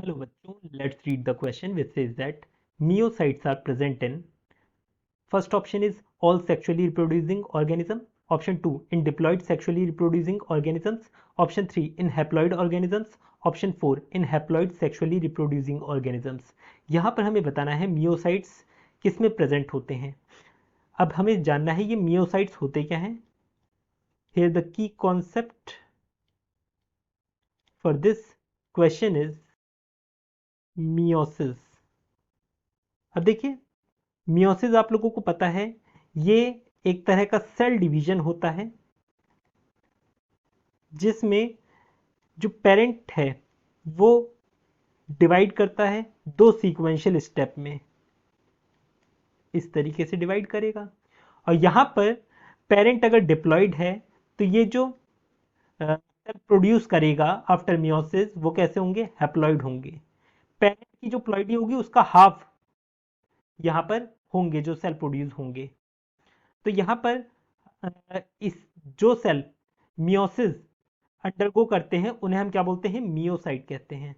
Hello बच्चों, let's read the question which says that myocytes are present in first option is all sexually reproducing organism, option 2 in diploid sexually reproducing organisms, option 3 in haploid organisms, option 4 in haploid sexually reproducing organisms। यहाँ पर हमें बताना है myocytes किस में present होते हैं। अब हमें जानना है ये मियोसाइट्स होते क्या हैं। Here the key concept for this question is meiosis। अब देखिए मियोसिस आप लोगों को पता है ये एक तरह का सेल डिवीजन होता है जिसमें जो पेरेंट है वो डिवाइड करता है दो सीक्वेंशियल स्टेप में, इस तरीके से डिवाइड करेगा। और यहां पर पेरेंट अगर डिप्लॉयड है तो ये जो सेल प्रोड्यूस करेगा आफ्टर मियोसिस वो कैसे होंगे, हैप्लॉयड होंगे। पेरेंट की जो प्लॉइडी होगी उसका हाफ यहां पर होंगे जो सेल प्रोड्यूस होंगे। तो यहां पर इस जो सेल मियोसिस अंडरगो करते हैं उन्हें हम क्या बोलते हैं, मियोसाइट कहते हैं।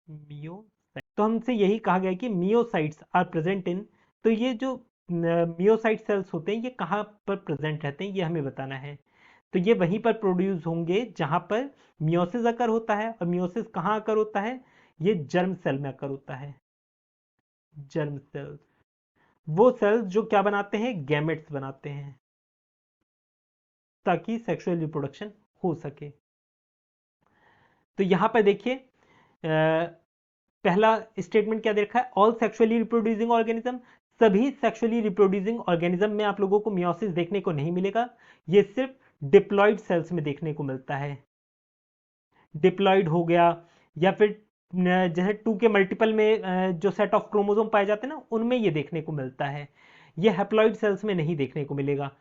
मियोसाइट, तो हमसे यही कहा गया कि मियोसाइट्स आर प्रेजेंट इन, तो ये जो मियोसाइट सेल्स होते हैं ये कहाँ पर प्रेजेंट रहते हैं ये हमें बताना है। तो ये वहीं पर प्रोड्यूस होंगे जहां पर मियोसिस अकर होता है। और मियोसिस कहाँ अकर होता है, ये जर्म सेल में अकर होता है। जर्म सेल्स वो सेल्स जो क्या बनाते हैं, गैमेट्स बनाते हैं ताकि सेक्सुअल रिप्रोडक्शन हो सके। तो यहां पर देखिए पहला स्टेटमेंट क्या दे रखा है, ऑल सेक्सुअली रिप्रोड्यूसिंग ऑर्गेनिज्म। सभी सेक्सुअली रिप्रोड्यूसिंग ऑर्गेनिज्म में आप लोगों को मियोसिस देखने को नहीं मिलेगा, ये सिर्फ डिप्लॉयड सेल्स में देखने को मिलता है। डिप्लॉयड हो गया या फिर जैसे 2 के मल्टीपल में जो सेट ऑफ क्रोमोसोम पाए जाते हैं ना उनमें ये देखने को मिलता है। ये हैप्लॉयड सेल्स में नहीं देखने को मिलेगा।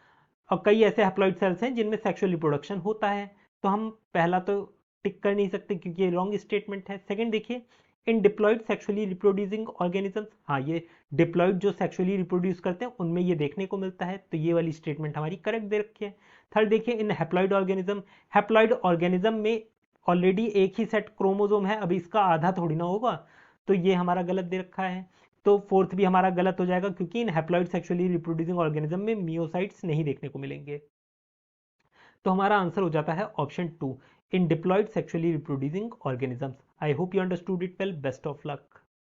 और कई ऐसे हैप्लॉयड सेल्स हैं जिनमें सेक्सुअल रिप्रोडक्शन होता है, तो हम पहला तो टिक कर नहीं सकते क्योंकि ये रॉन्ग स्टेटमेंट है। सेकंड देखिए, इन डिप्लॉयड सेक्सुअली रिप्रोड्यूसिंग ऑर्गेनिजम्स, हाँ ये डिप्लॉयड जो सेक्सुअली रिप्रोड्यूस करते हैं उनमें ये देखने को मिलता है, तो ये वाली स्टेटमेंट हमारी करेक्ट दे रखी है। थर्ड देखिए, इन हैप्लॉयड ऑर्गेनिज्म, हैप्लॉयड ऑर्गेनिज्म में ऑलरेडी एक ही सेट क्रोमोसोम है, अभी इसका आधा थोड़ी ना होगा, तो ये हमारा गलत दे रखा है। तो फोर्थ भी हमारा गलत हो जाएगा क्योंकि इन हैप्लॉयड सेक्सुअली रिप्रोड्यूसिंग ऑर्गेनिज्म में मियोसाइट्स नहीं देखने को मिलेंगे। तो हमारा आंसर हो जाता है option 2, in diploid sexually reproducing organisms. I hope you understood it well. Best of luck.